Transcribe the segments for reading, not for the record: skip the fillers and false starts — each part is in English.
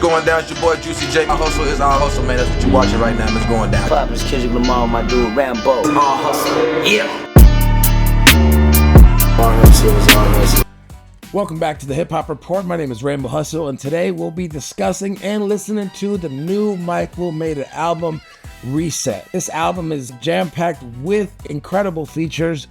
Going down, it's your boy Juicy J. Our hustle is our hustle, man. That's what you're watching right now. It's going down. Poppin' Kendrick Lamar, my dude Rambo. Our hustle, yeah. Our hustle is our hustle. Welcome back to the Hip Hop Report. My name is Rainbow Hustle, and today we'll be discussing and listening to the new Mike Will Made It album, R3SET. This album is jam-packed with incredible features,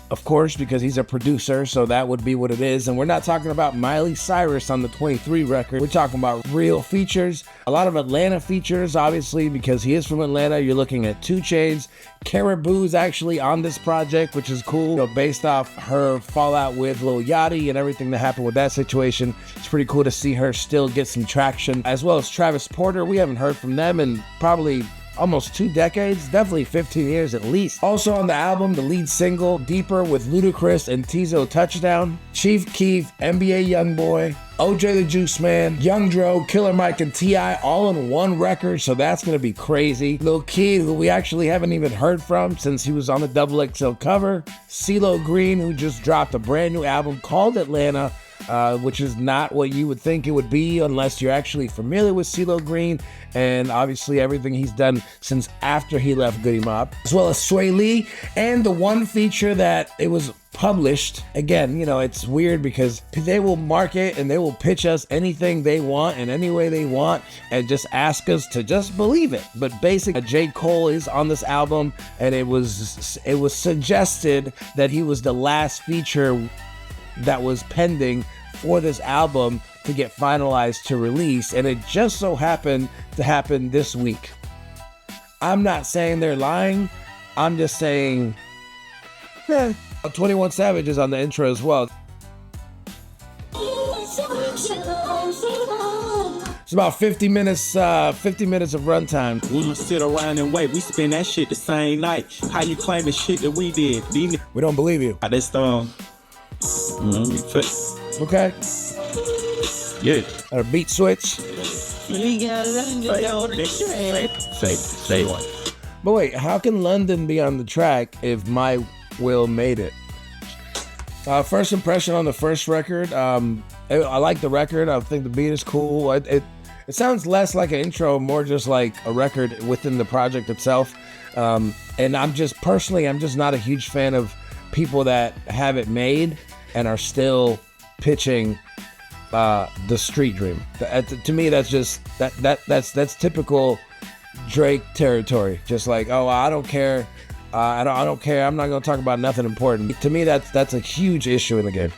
of course, because he's a producer, so that would be what it is. And we're not talking about Miley Cyrus on the 23 record. We're talking about real features. A lot of Atlanta features, obviously, because he is from Atlanta. You're looking at 2 Chainz. Caribou's actually on this project, which is cool. You know, based off her fallout with Lil Yachty and everything that happened with that situation. It's pretty cool to see her still get some traction, as well as Travis Porter. We haven't heard from them in probably almost 2 decades, definitely 15 years at least. Also on the album, the lead single, Deeper with Ludacris and Tizo Touchdown, Chief Keef, NBA Youngboy, OJ the Juice Man, Young Dro, Killer Mike, and T.I. all in one record, so that's gonna be crazy. Lil Kid, who we actually haven't even heard from since he was on the XXL cover, CeeLo Green, who just dropped a brand new album called Atlanta, which is not what you would think it would be unless you're actually familiar with CeeLo Green and obviously everything he's done since after he left Goody Mob, as well as Sway Lee, and the one feature that it was published. Again, you know, it's weird because they will market and they will pitch us anything they want in any way they want and just ask us to just believe it. But basically, J. Cole is on this album, and it was suggested that he was the last feature that was pending for this album to get finalized to release, and it just so happened to happen this week. I'm not saying they're lying, I'm just saying 21 Savage is on the intro as well. It's about 50 minutes of runtime. We don't sit around and wait. We spend that shit the same night. How you claim the shit that we did? We don't believe you. That's Okay. Yeah. A beat switch. Say one. But wait, how can London be on the track if My Will Made It? First impression on the first record. I like the record. I think the beat is cool. It sounds less like an intro, more just like a record within the project itself. And I'm just not a huge fan of people that have it made and are still pitching the street dream. To me, that's just that's typical Drake territory. Just like, oh, I don't care. I don't care. I'm not gonna talk about nothing important. To me, that's a huge issue in the game.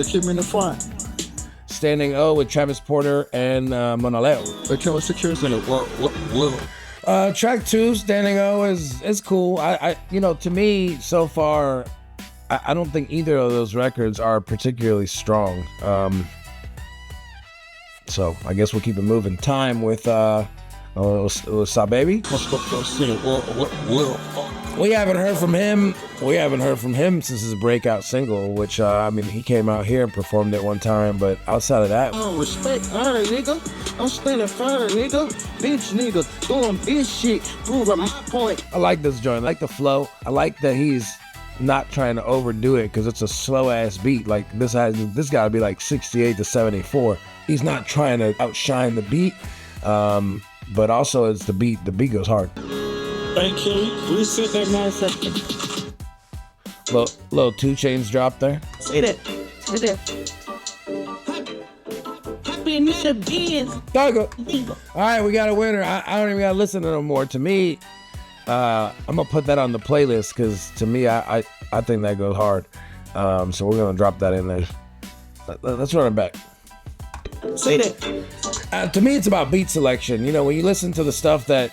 Keep me in the front. Standing O with Travis Porter and Monaleo. Track 2, Standing O is cool. I you know, to me so far, I don't think either of those records are particularly strong. So I guess we'll keep it moving. Time with Sa Baby. We haven't heard from him. Since his breakout single, which I mean, he came out here and performed it one time. But outside of that, Respect her, nigga. I'm standing firm, nigga. Bitch, nigga. Doing bitch shit. Proving my point. I like this joint. I like the flow. I like that he's not trying to overdo it because it's a slow ass beat. Like this gotta be like 68 to 74. He's not trying to outshine the beat. But also it's the beat goes hard. Thank you. We sit there 9 seconds. Little 2 Chainz drop there. Say that. Doggo. All right, we got a winner. I don't even gotta listen to no more. To me, I'm gonna put that on the playlist because to me, I think that goes hard. So we're gonna drop that in there. Let's run it back. Say that. To me, it's about beat selection. You know, when you listen to the stuff that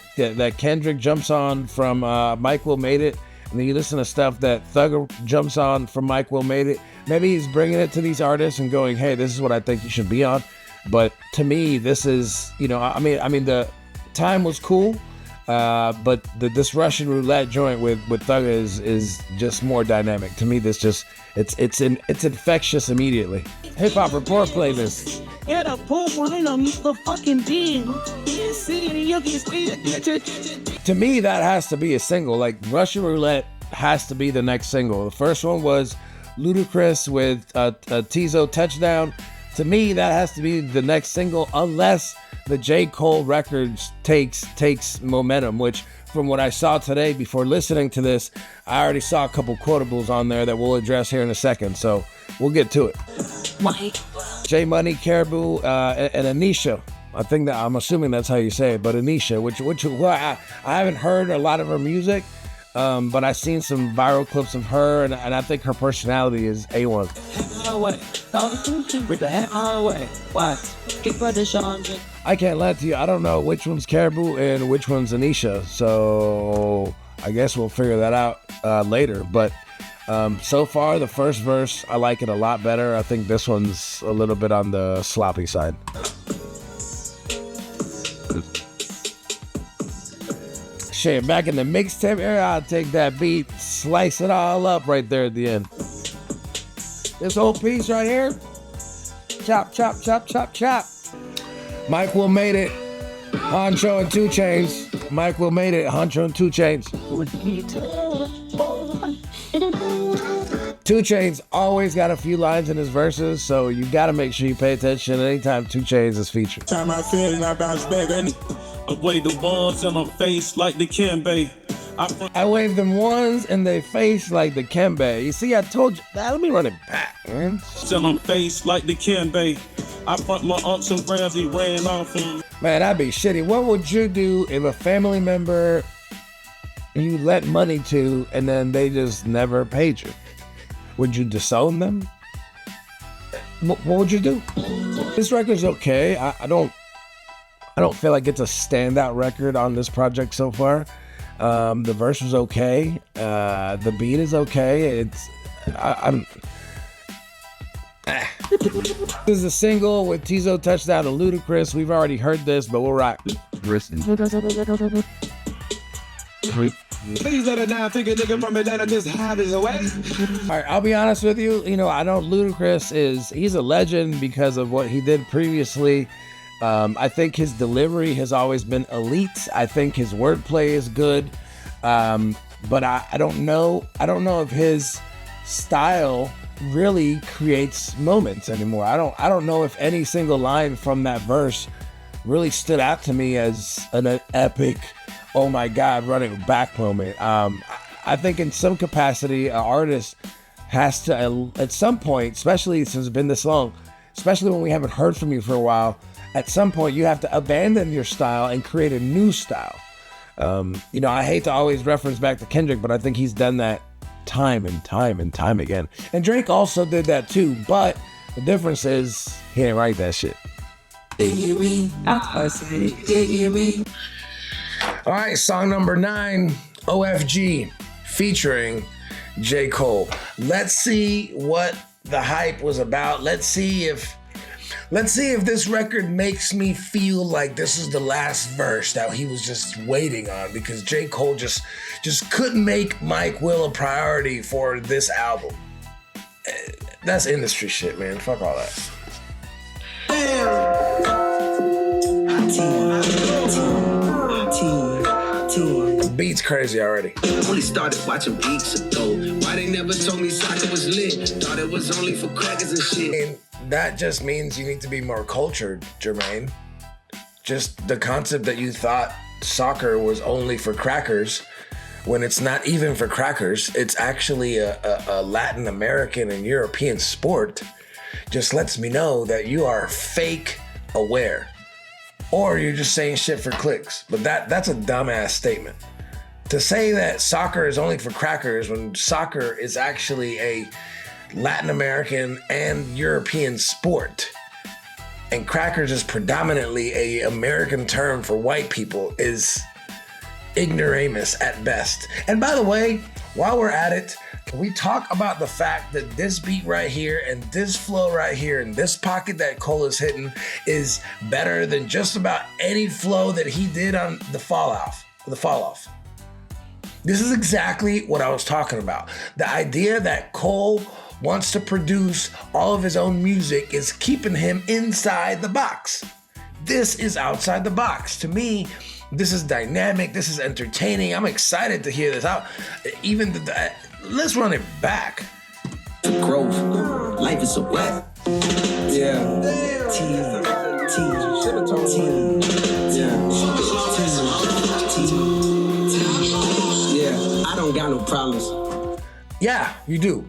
Kendrick jumps on from Mike Will Made It, and then you listen to stuff that Thugger jumps on from Mike Will Made It, maybe he's bringing it to these artists and going, hey, this is what I think you should be on. But to me, this is, you know, I mean, the Time was cool, but this Russian roulette joint with Thugger is just more dynamic. To me, this just, it's infectious immediately. Hip Hop Report playlist. Yeah, the poop one in a motherfucking bin. To me, that has to be a single. Like Russian Roulette has to be the next single. The first one was Ludacris with Tizo Touchdown. To me, that has to be the next single, unless the J. Cole records takes momentum, which from what I saw today before listening to this, I already saw a couple quotables on there that we'll address here in a second. So we'll get to it. J Money, Caribou, and Anisha. I'm assuming that's how you say it, but Anisha, which I haven't heard a lot of her music, but I've seen some viral clips of her, and I think her personality is A1. I can't lie to you, I don't know which one's Caribou and which one's Anisha, so I guess we'll figure that out later. But so far, the first verse, I like it a lot better. I think this one's a little bit on the sloppy side. Shit, back in the mixtape era, I'll take that beat, slice it all up right there at the end. This whole piece right here, chop, chop, chop, chop, chop. Mike Will made it, Honcho and 2 Chainz. Mike Will made it, Honcho and 2 Chainz. 2 Chainz always got a few lines in his verses, so you gotta make sure you pay attention anytime 2 Chainz is featured. Time I feel and I bounce back, and I wave the ones in my face like the Kimbe. I wave them ones in their face like the Kembe. You see, I told you. Let me run it back, man. In my face like the Kimbe. I front my aunts and grams, he ran off him. Man, that'd be shitty. What would you do if a family member you lent money to and then they just never paid you? Would you disown them? What would you do? This record's okay. I don't feel like it's a standout record on this project so far. The verse was okay. The beat is okay. This is a single with Tizo Touchdown and Ludacris. We've already heard this, but we'll rock. Please let it down, think a nigga from Atlanta just hide his away. All right, I'll be honest with you. You know, I know Ludacris he's a legend because of what he did previously. I think his delivery has always been elite. I think his wordplay is good. But I don't know if his style really creates moments anymore. I don't know if any single line from that verse really stood out to me as an epic, oh my God, running back moment. I think in some capacity, an artist has to, at some point, especially since it's been this long, especially when we haven't heard from you for a while, at some point you have to abandon your style and create a new style. You know, I hate to always reference back to Kendrick, but I think he's done that time and time and time again. And Drake also did that too, but the difference is he didn't write that shit. All right, song number 9, OFG, featuring J. Cole. Let's see what the hype was about. Let's see if this record makes me feel like this is the last verse that he was just waiting on, because J. Cole just couldn't make Mike Will a priority for this album. That's industry shit, man. Fuck all that. The beat's crazy already. Only started watching weeks ago. Why they never told me soccer was lit? Thought it was only for crackers and shit. And that just means you need to be more cultured, Jermaine. Just the concept that you thought soccer was only for crackers, when it's not even for crackers, it's actually a Latin American and European sport, just lets me know that you are fake aware. Or you're just saying shit for clicks. But that's a dumbass statement. To say that soccer is only for crackers when soccer is actually a Latin American and European sport, and crackers is predominantly a American term for white people, is ignoramus at best. And by the way, while we're at it, can we talk about the fact that this beat right here and this flow right here and this pocket that Cole is hitting is better than just about any flow that he did on the Fall Off. This is exactly what I was talking about. The idea that Cole wants to produce all of his own music is keeping him inside the box. This is outside the box. To me, this is dynamic. This is entertaining. I'm excited to hear this out. Even let's run it back. Growth, life is a wet. Yeah. Yeah, I don't got no problems. Yeah, you do.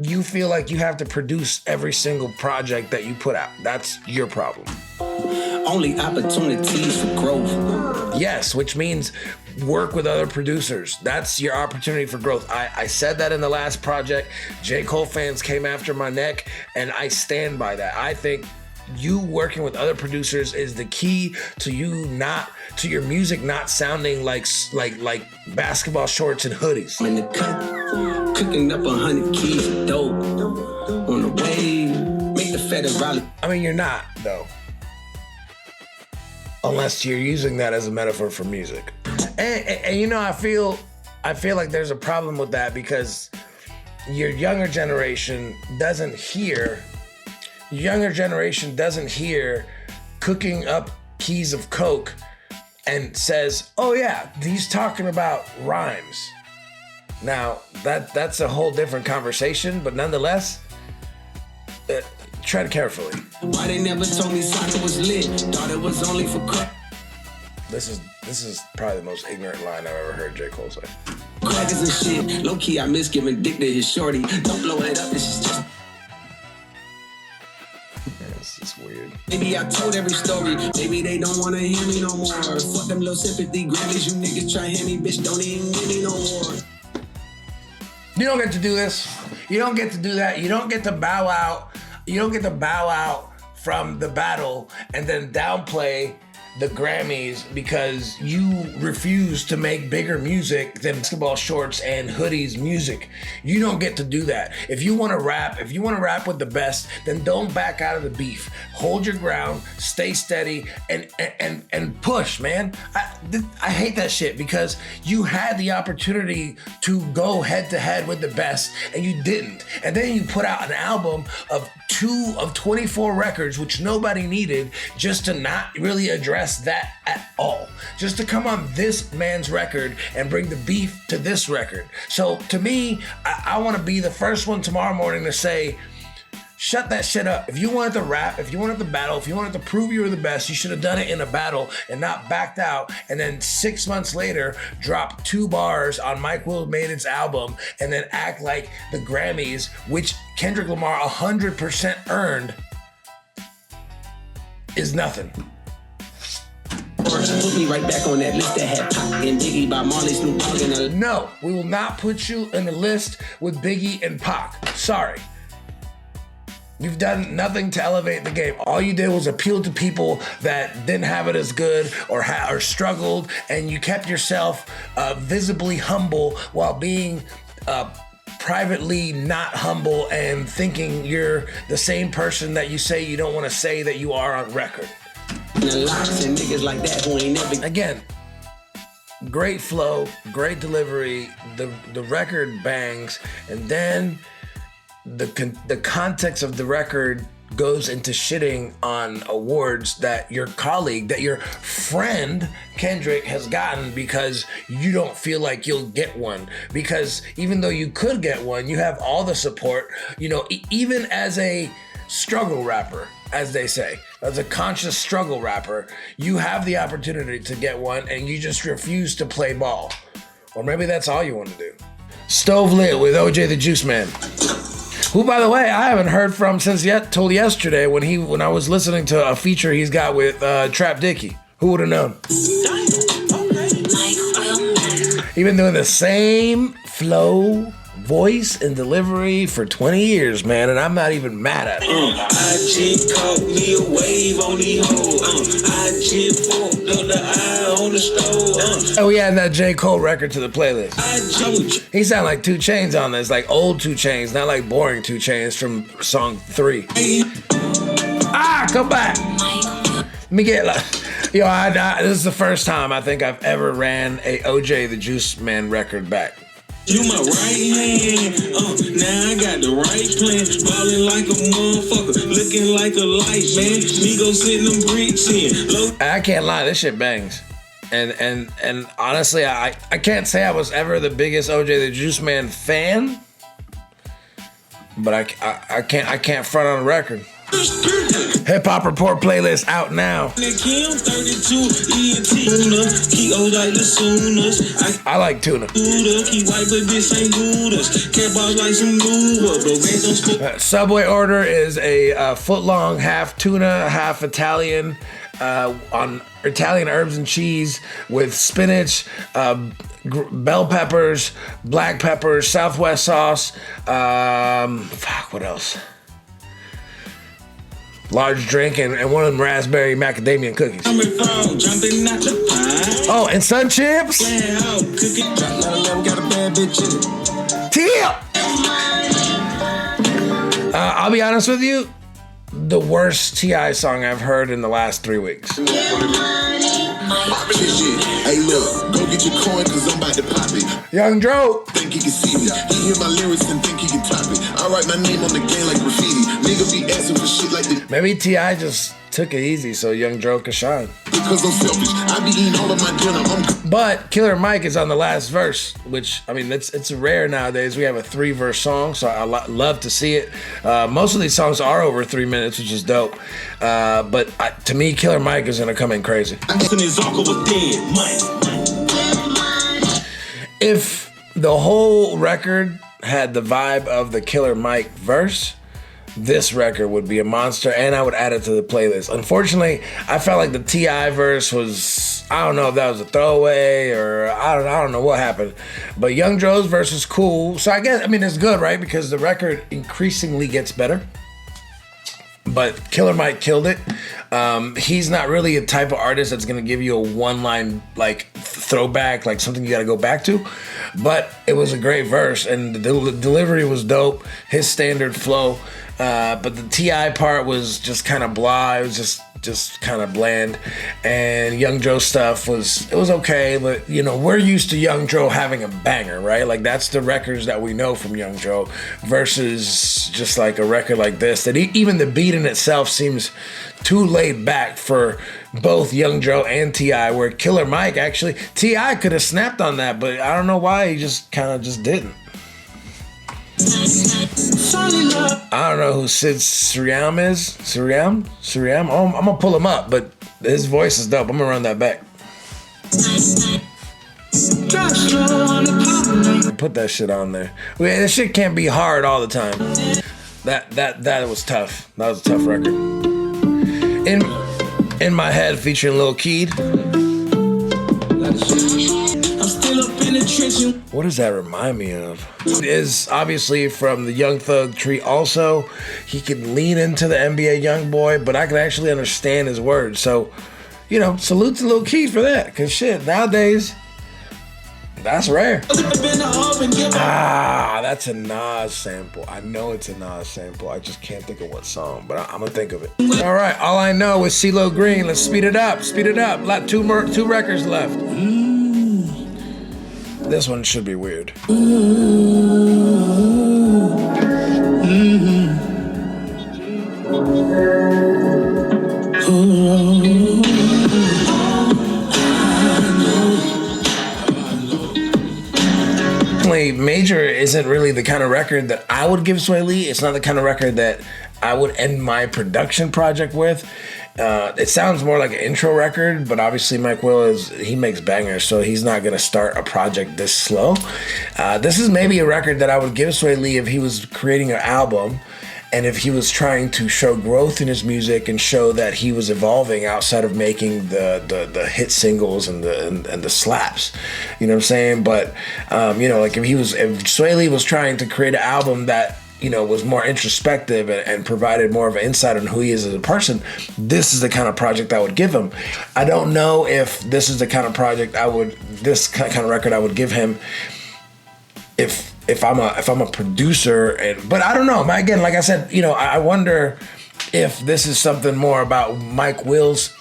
You feel like you have to produce every single project that you put out. That's your problem. Only opportunities for growth. Yes, which means work with other producers. That's your opportunity for growth. I said that in the last project. J. Cole fans came after my neck, and I stand by that. I think you working with other producers is the key to your music not sounding like basketball shorts and hoodies. I'm in the cut, cooking up 100 keys of dope. On the way, make the federal. I mean, you're not, though. Unless you're using that as a metaphor for music. And you know, I feel like there's a problem with that because your younger generation doesn't hear cooking up keys of coke and says, oh yeah, he's talking about rhymes. Now, that's a whole different conversation, but nonetheless, tread carefully. Why they never told me soccer was lit? Thought it was only for crack. This is probably the most ignorant line I've ever heard J. Cole say. Crackers and shit. Low key, I miss giving dick to his shorty. Don't blow it up, this is just. This is weird. Maybe I told every story. Maybe they don't wanna hear me no more. Fuck them low sympathy Grammys. You niggas try hear me, bitch. Don't even give me no more. You don't get to do this. You don't get to do that. You don't get to bow out. You don't get to bow out from the battle and then downplay the Grammys because you refuse to make bigger music than basketball shorts and hoodies music. You don't get to do that. If you want to rap with the best, then don't back out of the beef. Hold your ground, stay steady, and push, man. I hate that shit because you had the opportunity to go head to head with the best and you didn't. And then you put out an album of 24 records, which nobody needed, just to not really address that at all. Just to come on this man's record and bring the beef to this record. So to me, I want to be the first one tomorrow morning to say, shut that shit up. If you wanted to rap, if you wanted to battle, if you wanted to prove you were the best, you should have done it in a battle and not backed out. And then 6 months later, drop 2 bars on Mike Will Made It's album and then act like the Grammys, which Kendrick Lamar 100% earned, is nothing. Put me right back on that list that had Pac and Biggie by Marley, Snoop Dogg, and No, we will not put you in the list with Biggie and Pac. Sorry. You've done nothing to elevate the game. All you did was appeal to people that didn't have it as good or struggled, and you kept yourself visibly humble while being privately not humble and thinking you're the same person that you say you don't want to say that you are on record. lots and niggas like that who ain't never. Again, great flow, great delivery, the record bangs, and then the context of the record goes into shitting on awards that your colleague, that your friend Kendrick has gotten because you don't feel like you'll get one. Because even though you could get one, you have all the support, you know, even as a struggle rapper, as they say, as a conscious struggle rapper, you have the opportunity to get one and you just refuse to play ball. Or maybe that's all you want to do. Stove Lit with OJ the Juice Man. Who, by the way, I haven't heard from since till yesterday when I was listening to a feature he's got with Trap Dickie. Who would have known? He's been doing the same flow, voice, and delivery for 20 years, man, and I'm not even mad at it. I just caught me a wave on the hole. I just forked up the eye on the stove. Oh, we added that J. Cole record to the playlist. He sound like 2 Chainz on this, like old 2 Chainz, not like boring 2 Chainz from song 3. Come back. Let me get like, yo, this is the first time I think I've ever ran a OJ the Juice Man record back. You my right hand, now I got the right plan. Ballin' like a motherfucker, looking like a light, man. Me go sitting them bricks in. I can't lie, this shit bangs. And honestly, I can't say I was ever the biggest OJ the Juice Man fan, but I can't front on the record. Hip Hop Report playlist out now. I like tuna. Subway order is a foot-long, half tuna, half Italian, on Italian herbs and cheese with spinach, bell peppers, black peppers, Southwest sauce. What else? Large drink and one of them raspberry macadamia cookies. Oh, and sun chips. I'll be honest with you, the worst T.I. song I've heard in the last 3 weeks. Hey, look, go get your coin, cause I'm about to pop it. Young Dro. Think he can see me. He hear my lyrics and think he can top it. I write my name on the game like graffiti. Nigga be asking for shit like this. Maybe T.I. just took it easy so Young Dro could shine. Because I'm selfish. I be eating all of my dinner. But Killer Mike is on the last verse, which, I mean, it's rare nowadays. We have a 3-verse song, so I love to see it. Most of these songs are over 3 minutes, which is dope. But to me, Killer Mike is going to come in crazy. If the whole record had the vibe of the Killer Mike verse, this record would be a monster, and I would add it to the playlist. Unfortunately, I felt like the T.I. verse was, I don't know if that was a throwaway or I don't know what happened. But Young Dro's verse is cool. So I guess, I mean, it's good, right? Because the record increasingly gets better. But Killer Mike killed it. He's not really a type of artist that's going to give you a one-line, like, throwback, like something you got to go back to. But it was a great verse, and the delivery was dope. His standard flow. But the T.I. part was just kind of blah. It was just kind of bland. And Young Dro stuff was okay, but you know, we're used to Young Dro having a banger, right? Like that's the records that we know from Young Dro versus just like a record like this that even the beat in itself seems too laid back for both Young Dro and T.I. where Killer Mike actually, T.I. could have snapped on that, but I don't know why he just kind of just didn't. I don't know who Sid Sririam is. Sririam? Oh, I'm gonna pull him up, but his voice is dope. I'm gonna run that back. Put that shit on there. That shit can't be hard all the time. That was tough. That was a tough record. In My Head featuring Lil Keed. What does that remind me of? It is obviously from the Young Thug tree also. He can lean into the NBA Youngboy, but I can actually understand his words. So, you know, salute to Lil Keed for that. Because shit, nowadays, that's rare. That's a Nas sample. I know it's a Nas sample. I just can't think of what song, but I'm going to think of it. All right, All I Know is CeeLo Green. Let's speed it up. Two records left. This one should be weird. Major isn't really the kind of record that I would give Sway Lee. It's not the kind of record that I would end my production project with. It sounds more like an intro record, but obviously Mike Will he makes bangers, so he's not gonna start a project this slow. This is maybe a record that I would give Sway Lee if he was creating an album and if he was trying to show growth in his music and show that he was evolving outside of making the hit singles and the slaps. You know what I'm saying? But you know, like if Sway Lee was trying to create an album that, you know, was more introspective and provided more of an insight on who he is as a person, this is the kind of project I would give him. I don't know if this is the kind of project this kind of record I would give him if I'm a producer, but I don't know. Again, like I said, you know, I wonder if this is something more about Mike Will's,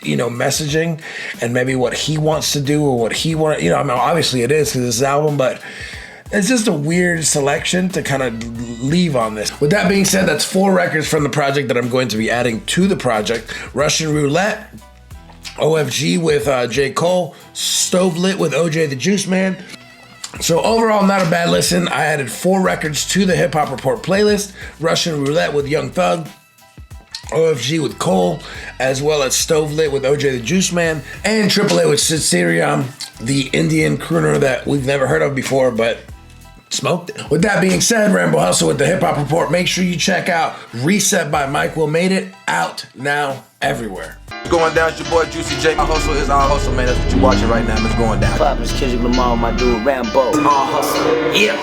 you know, messaging and maybe what he wants to do or what he wants. You know, I mean, obviously it is because it's his album, but it's just a weird selection to kind of leave on this. With that being said, that's 4 records from the project that I'm going to be adding to the project. Russian Roulette, OFG with J. Cole, Stove Lit with OJ the Juice Man. So overall, not a bad listen. I added 4 records to the Hip Hop Report playlist. Russian Roulette with Young Thug, OFG with Cole, as well as Stove Lit with OJ the Juice Man, and Triple A with Sririam, the Indian crooner that we've never heard of before, but smoked it. With that being said, Rambo Hustle with the Hip Hop Report. Make sure you check out Reset by Mike Will Made It, out now everywhere. It's going down. It's your boy Juicy J. Our hustle is our hustle, man. That's what you're watching right now. It's going down. Poppins, Kendrick Lamar, my dude Rambo. R hustle. Yeah.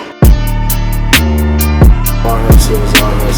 R hustle is R hustle.